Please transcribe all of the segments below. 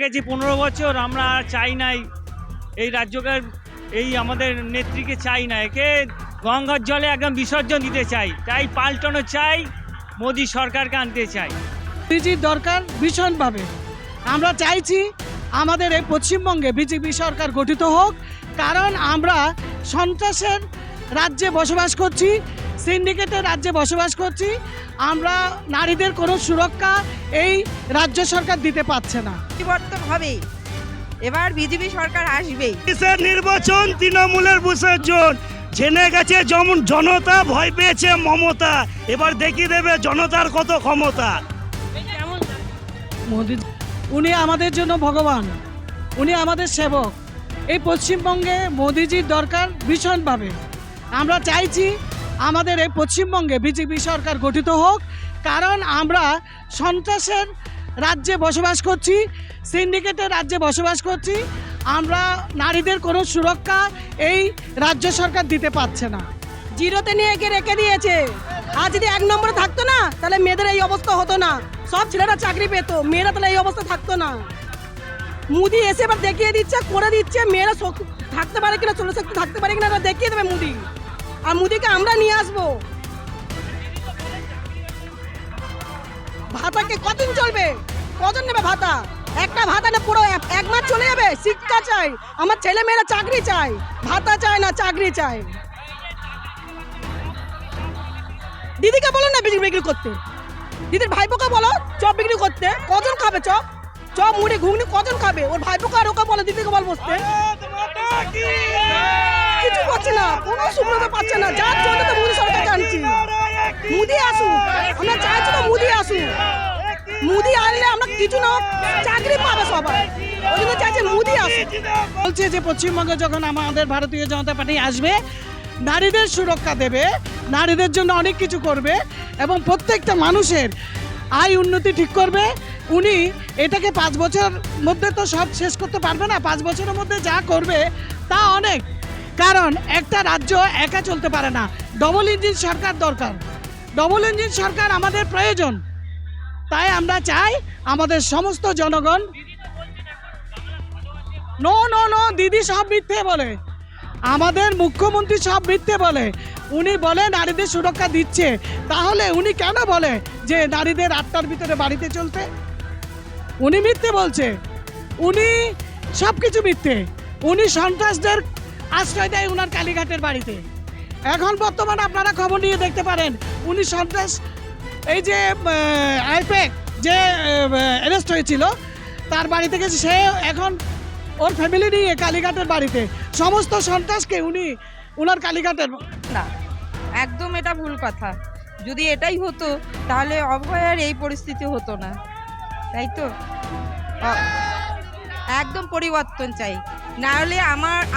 গেছি 15 বছর। আমরা আর চাই নাই এই রাজ্যকার, এই আমাদের নেত্রীকে চাই না, একে গঙ্গার জলে একদম বিসর্জন দিতে চাই। তাই পাল্টানো চাই, মোদী সরকারকে আনতে চাই। বিজেপির দরকার ভীষণভাবে। আমরা চাইছি আমাদের এই পশ্চিমবঙ্গে বিজেপি সরকার গঠিত হোক, কারণ আমরা সন্ত্রাসের রাজ্যে বসবাস করছি, সিন্ডিকেটের রাজ্যে বসবাস করছি। আমরা নারীদের কোনো সুরক্ষা এই রাজ্য সরকার দিতে পারছে না। পরিবর্তন হবে, এবার বিজেপি সরকার আসবেই। নির্বাচন তৃণমূলের বিসর্জন, জেনে গেছে যেমন জনতা, ভয় পেয়েছে মমতা। এবার দেখিয়ে দেবে জনতার কত ক্ষমতা। মোদী উনি আমাদের জন্য ভগবান, উনি আমাদের সেবক। এই পশ্চিমবঙ্গে মোদিজির দরকার ভীষণভাবে। আমরা চাইছি আমাদের এই পশ্চিমবঙ্গে বিজেপি সরকার গঠিত হোক, কারণ আমরা সন্ত্রাসের রাজ্যে বসবাস করছি, সিন্ডিকেটের রাজ্যে বসবাস করছি। আমরা নারীদের কোনো সুরক্ষা এই রাজ্য সরকার দিতে পারছে না। জিরোতে নিয়ে গিয়ে রেখে দিয়েছে। আর যদি 1 নম্বরে থাকতো না, তাহলে মেয়েদের এই অবস্থা হতো না। সব ছেলেরা চাকরি পেত, মেয়েরা তাহলে এই অবস্থা থাকতো না। মোদি এসে এবার দেখিয়ে দিচ্ছে, করে দিচ্ছে, মেয়েরা থাকতে পারে কিনা, চলে থাকতে পারে কিনা দেখিয়ে দেবে মোদি। আর মোদিকে আমরা নিয়ে আসবো। ভাতাকে কতদিন চলবে, কজন নেবে ভাতা? একটা ভাতা না পুরো 1 মাস চলে যাবে। শিক্ষা চাই, আমার ছেলে মেয়েরা চাকরি চাই, ভাতা চায় না, চাকরি চাই। দিদিকে বলো না বিক্রি করতে, দিদির ভাইপোকে বলো চপ বিক্রি করতে। কজন খাবে চপ, চপ মুড়ি ঘুগনি কজন খাবে? ওর ভাইপোকে আর ওকে বলো, দিদিকে বল বসতে। কিছু করছে না, কোনো সুবিধা পাচ্ছে না। যার জন্য তো মোদী সরকার জানছি, মোদী আসুক। আমরা চাইছি তো মোদী আসুক। মোদী আনলে আমরা কিছু না চাকরি পাবে সবাই, ওই জন্য চাইছে মোদী আসুক। বলছে যে পশ্চিমবঙ্গে যখন আমাদের ভারতীয় জনতা পার্টি আসবে, নারীদের সুরক্ষা দেবে, নারীদের জন্য অনেক কিছু করবে এবং প্রত্যেকটা মানুষের আয় উন্নতি ঠিক করবে। উনি এটাকে 5 বছর মধ্যে তো সব শেষ করতে পারবে না, 5 বছরের মধ্যে যা করবে তা অনেক। কারণ একটা রাজ্য একা চলতে পারে না, ডবল ইঞ্জিন সরকার দরকার। ডবল ইঞ্জিন সরকার আমাদের প্রয়োজন। তাই আমরা চাই আমাদের সমস্ত জনগণ, নো নো নো, দিদি সব মিথ্যে বলে, আমাদের মুখ্যমন্ত্রী সব মিথ্যে বলে। উনি বলে নারীদের সুরক্ষা দিচ্ছে, তাহলে উনি কেন বলে যে নারীদের 8টার ভিতরে বাড়িতে চলতে? উনি মিথ্যে বলছে, উনি সব কিছু মিথ্যে। উনি সন্ত্রাসদের আশ্রয় দেয় উনার কালীঘাটের বাড়িতে। এখন বর্তমানে আপনারা খবর নিয়ে দেখতে পারেন, উনি সন্ত্রাস, এই যে আইপ্যাক যে অ্যারেস্ট হয়েছিল তার বাড়ি থেকে, সে এখন ওর ফ্যামিলি নিয়ে কালীঘাটের বাড়িতে। সমস্ত সন্ত্রাসকে উনি উনার কালীঘাটের। না, একদম এটা ভুল কথা। যদি এটাই হতো তাহলে অভয়ার এই পরিস্থিতি হতো না, তাই তো? একদম পরিবর্তন চাই, না হলে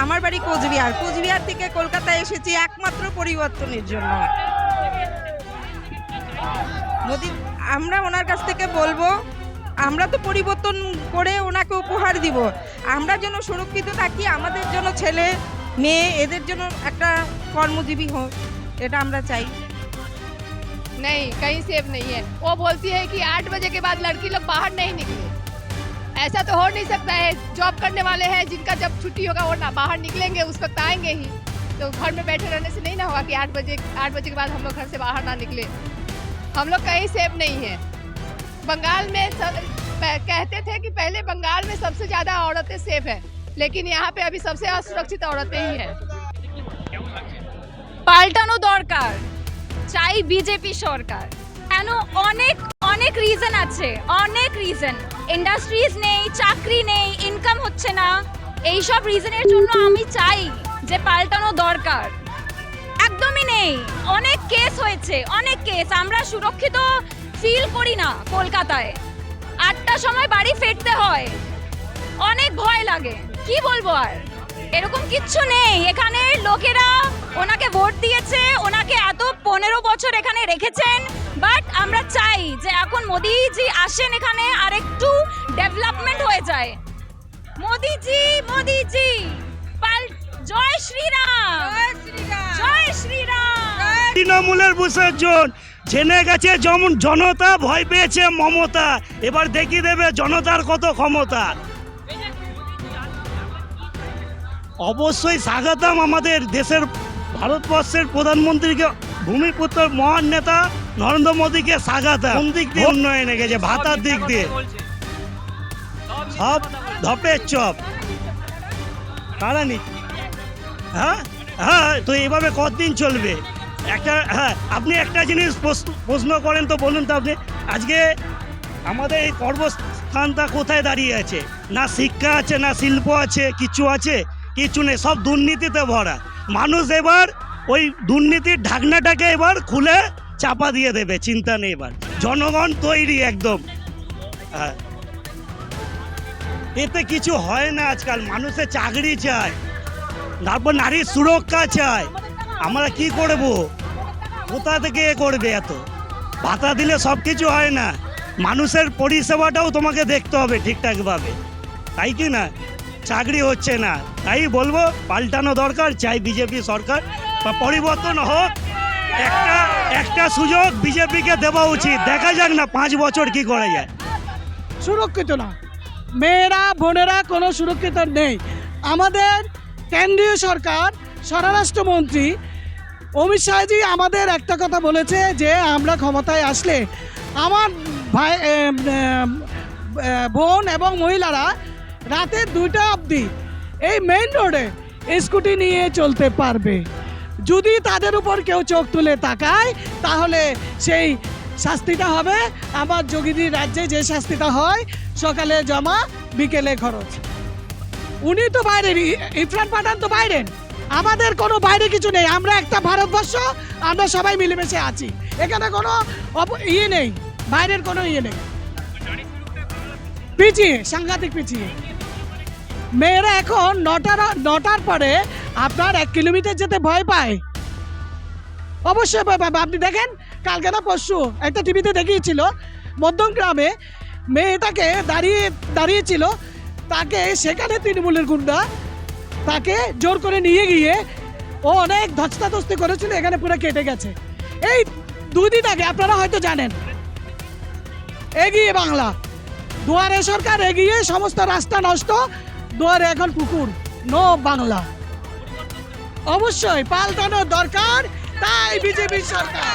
আমার বাড়ি কোচবিহার থেকে কলকাতায় এসেছি একমাত্র পরিবর্তনের জন্য। মোদি, আমরা ওনার কাছ থেকে বলবো, আমরা তো পরিবর্তন করে ওনাকে উপহার দিব। আমরা যেন সুরক্ষিত থাকি, আমাদের জন্য ছেলে মেয়ে এদের জন্য একটা কর্মজীবী হোক, এটা আমরা চাই। नहीं, कहीं सेफ नहीं है। वो बोलती है कि 8 बजे के बाद लड़की लोग बाहर नहीं निकले। ऐसा तो हो नहीं सकता है। जॉब करने वाले हैं, जिनका जब छुट्टी होगा वो ना बाहर निकलेंगे, उस वक्त आएंगे ही। तो घर में बैठे रहने से नहीं ना होगा कि 8 बजे के बाद हम लोग घर से बाहर ना निकले। हम लोग कहीं सेफ नहीं है। बंगाल में कहते थे कि पहले बंगाल में सबसे ज़्यादा औरतें सेफ है, लेकिन यहाँ पे अभी सबसे असुरक्षित औरतें ही हैं। পাল্টানো দরকার, চাই বিজেপি সরকার। কেন? অনেক অনেক রিজন আছে, অনেক রিজন। ইন্ডাস্ট্রিজ নেই, চাকরি নেই, ইনকাম হচ্ছে না। এই সব রিজনের জন্য আমি চাই যে পাল্টানো দরকার। একদমই নেই, অনেক কেস হয়েছে, অনেক কেস। আমরা সুরক্ষিত ফিল করি না কলকাতায়। 8টার সময় বাড়ি ফিরতে হয়, অনেক ভয় লাগে। কি বলবো আর, এরকম কিচ্ছু নেই। এখানে লোকেরা ওনাকে ভোট দিয়েছে, ওনাকে এত 15 বছর এখানে রেখেছেন। বাট আমরা চাই যে এখন মোদিজি আসেন এখানে, আর একটু ডেভেলপমেন্ট হয়ে যায়। মোদিজি, মোদিজি, জয় শ্রীরাম, জয় শ্রীরাম। তৃণমূলের বিসর্জন, জেনে গেছে যেমন জনতা, ভয় পেয়েছে মমতা, এবার দেখিয়ে দেবে জনতার কত ক্ষমতা। অবশ্যই স্বাগতম আমাদের দেশের ভারতবর্ষের প্রধানমন্ত্রীকে, ভূমিপুত্র মহান নেতা নরেন্দ্র মোদীকে স্বাগতম। কোন দিক দিয়ে উন্নয়নে গেছে? ভাতার দিক দিয়ে সব ধপের চপ কারা নিচ্ছে। হ্যাঁ হ্যাঁ, তো এইভাবে কতদিন চলবে? একটা হ্যাঁ, আপনি একটা জিনিস প্রশ্ন করেন তো বলুন তো আপনি, আজকে আমাদের এই কর্মস্থানটা কোথায় দাঁড়িয়ে আছে? না শিক্ষা আছে, না শিল্প আছে, কিছু আছে? কিছু নেই, সব দুর্নীতিতে ভরা। মানুষ এবার ওই দুর্নীতির ঢাকনাটাকে এবার খুলে চাপা দিয়ে দেবে, চিন্তা নেই। এবার জনগণ তৈরি একদম। হ্যাঁ, এতে কিছু হয় না। আজকাল মানুষের চাকরি চায়, তারপর নারীর সুরক্ষা চায়। আমরা কি করব? কোথা থেকে এ করবে? এত ভাতা দিলে সব কিছু হয় না। মানুষের পরিষেবাটাও তোমাকে দেখতে হবে ঠিকঠাকভাবে, তাই কি না? চাকরি হচ্ছে না, তাই বলবো পাল্টানো দরকার। চাই বিজেপি সরকার বা পরিবর্তন হোক। একটা সুযোগ বিজেপিকে দেওয়া উচিত। দেখা যাক না 5 বছর কি করা যায়। সুরক্ষিত না, মেয়েরা বোনেরা কোনো সুরক্ষিত নেই। আমাদের কেন্দ্রীয় সরকার, স্বরাষ্ট্রমন্ত্রী অমিত শাহজি আমাদের একটা কথা বলেছে যে আমরা ক্ষমতায় আসলে আমার ভাই বোন এবং মহিলারা রাতের 2টা অবধি এই মেইন রোডে স্কুটি নিয়ে চলতে পারবে। যদি তাদের উপর কেউ চোখ তুলে তাকায় তাহলে সেই শাস্তিটা হবে আমার যোগীদের রাজ্যে যে শাস্তিটা হয়, সকালে জমা বিকেলে খরচ। উনি তো বাইরের, ইরফান পাঠান তো বাইরের, আমাদের কোনো বাইরে কিছু নেই। আমরা একটা ভারতবর্ষ, আমরা সবাই মিলেমিশে আছি, এখানে কোনো ইয়ে নেই, বাইরের কোনো ইয়ে নেই। পিছিয়ে, সাংঘাতিক পিছিয়ে। মেয়েরা এখন 9টার পরে আপনার 1 কিলোমিটার যেতে ভয় পায়। অবশ্যই ভয় পাবে। আপনি দেখেন কালকে না পরশু একটা টিভিতে দেখিয়েছিল, মধ্যমগ্রামে মেয়েটাকে দাঁড়িয়েছিল, তাকে সেখানে তৃণমূলের গুন্ডা তাকে জোর করে নিয়ে গিয়ে ও অনেক ধস্তাধস্তি করেছিল, এখানে পুরো কেটে গেছে। এই 2 দিন আগে আপনারা হয়তো জানেন, এগিয়ে বাংলা, দুয়ারে সরকার এগিয়ে, সমস্ত রাস্তা নষ্ট, দুয়ারে এখন পুকুর, নো বাংলা। অবশ্যই পাল্টানো দরকার, তাই বিজেপি সরকার।